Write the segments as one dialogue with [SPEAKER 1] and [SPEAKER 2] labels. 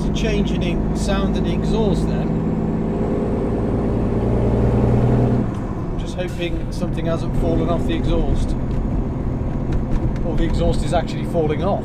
[SPEAKER 1] There's a change in sound in the exhaust then. Just hoping something hasn't fallen off the exhaust. Or the exhaust is actually falling off.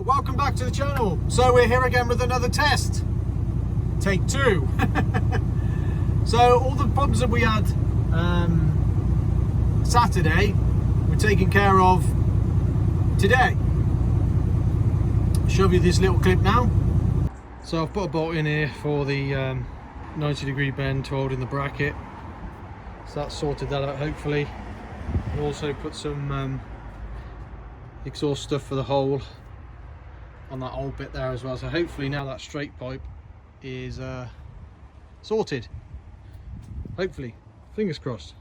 [SPEAKER 1] Welcome back to the channel. So we're here again with another test. Take two. So all the problems that we had Saturday we're taking care of today. I'll show you this little clip now. So I've put a bolt in here for the 90-degree bend to hold in the bracket. So that's sorted that out hopefully. I've also put some exhaust stuff for the hole on that old bit there as well, so hopefully now that straight pipe is sorted, hopefully, fingers crossed.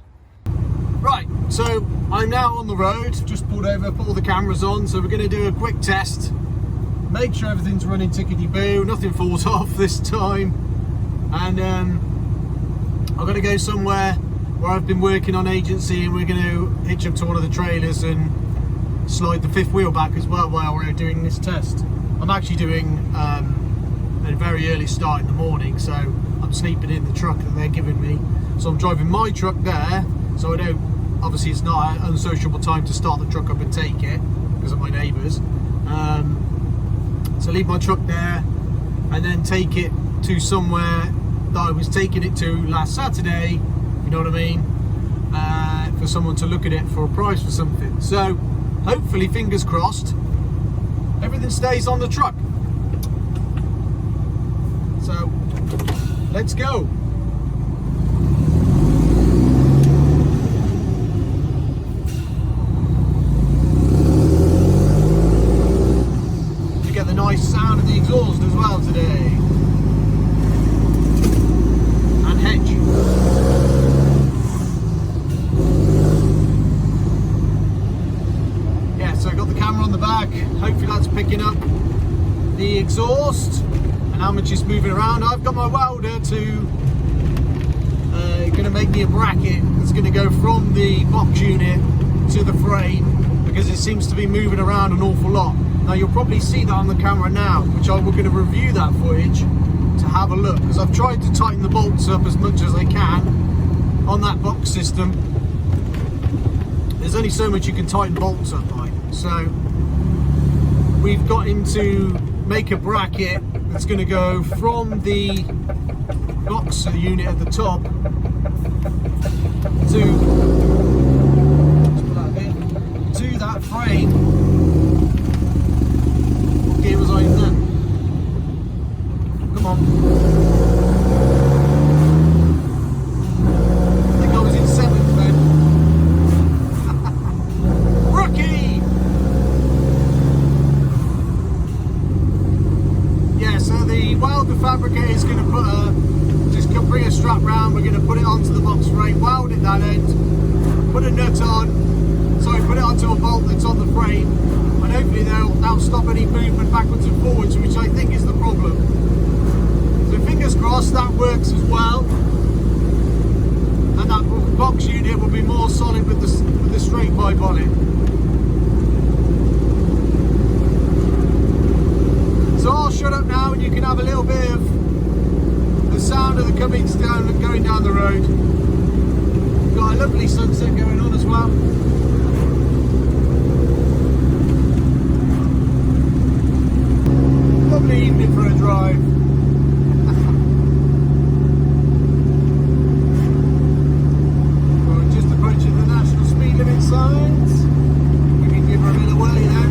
[SPEAKER 1] Right, so I'm now on the road, just pulled over, put all the cameras on, so we're going to do a quick test, make sure everything's running tickety-boo, nothing falls off this time, and I'm going to go somewhere where I've been working on agency, and we're going to hitch up to one of the trailers and slide the fifth wheel back as well while we're doing this test. I'm actually doing a very early start in the morning, so I'm sleeping in the truck that they're giving me. So I'm driving my truck there, so I don't, obviously it's not an unsociable time to start the truck up and take it because of my neighbours. So leave my truck there and then take it to somewhere that I was taking it to last Saturday, you know what I mean, for someone to look at it for a price for something. So hopefully, fingers crossed, everything stays on the truck. So let's go. You get the nice sound of the exhaust as well today. And hedge. So I've got the camera on the back, hopefully that's picking up the exhaust and how much it's moving around. I've got my welder going to make me a bracket that's going to go from the box unit to the frame because it seems to be moving around an awful lot. Now you'll probably see that on the camera now, which we're going to review that footage to have a look, because I've tried to tighten the bolts up as much as I can on that box system. There's only so much you can tighten bolts up like. So we've got him to make a bracket that's going to go from the box unit at the top to that frame. What gear was I in then? Come on. I think I was in 7th then. Rookie! Yeah, so the welder fabricator is going to put bring a strap round, we're going to put it onto the box frame, weld it that end, put a nut on, put it onto a bolt that's on the frame, and hopefully that'll stop any movement backwards and forwards, which I think is the problem. So fingers crossed that works as well, and that box unit will be more solid with the straight pipe on it. So I'll shut up now and you can have a little bit of the sound of the Cummins going down the road. Got a lovely sunset going on as well. Lovely evening for a drive. We're just approaching the national speed limit signs. We can give her a bit of whirly now.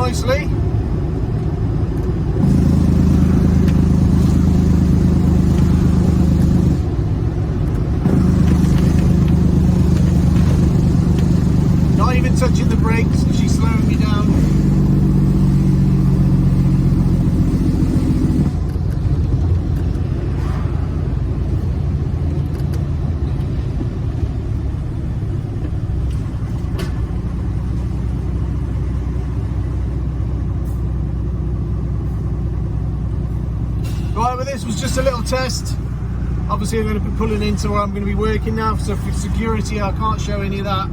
[SPEAKER 1] nicely. Not even touching the brakes, she's slowing me down. Right, well, this was just a little test. Obviously I'm going to be pulling into where I'm going to be working now, so for security I can't show any of that.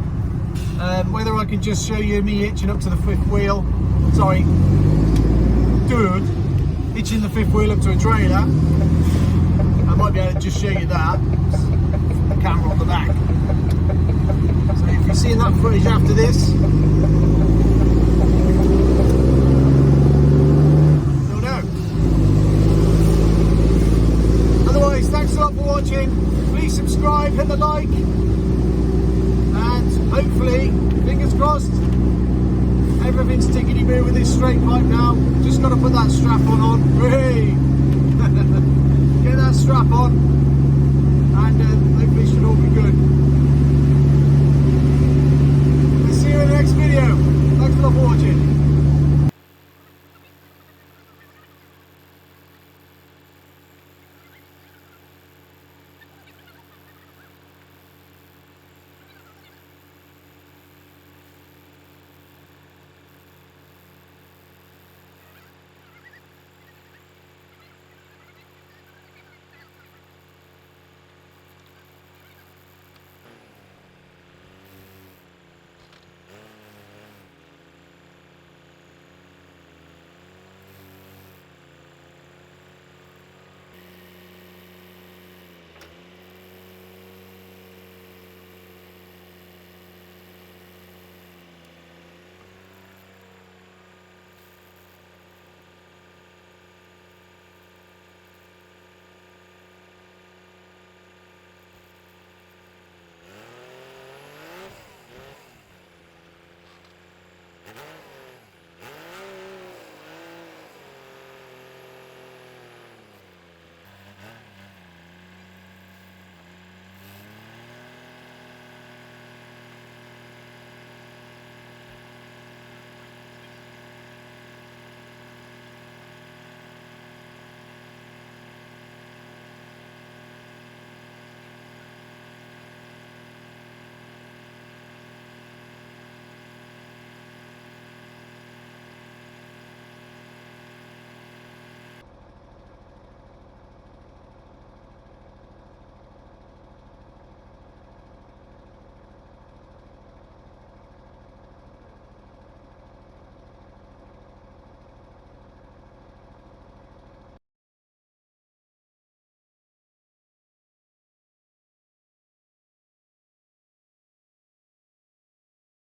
[SPEAKER 1] Whether I can just show you me hitching up to the fifth wheel, sorry, dude, hitching the fifth wheel up to a trailer, I might be able to just show you that, the camera on the back. So if you're seeing that footage after this, you'll know. Otherwise, thanks a lot for watching. Please subscribe, hit the like, and hopefully, fingers crossed, everything's tickety-boo with this straight pipe now. Just got to put that strap on. Hey! Get that strap on, and hopefully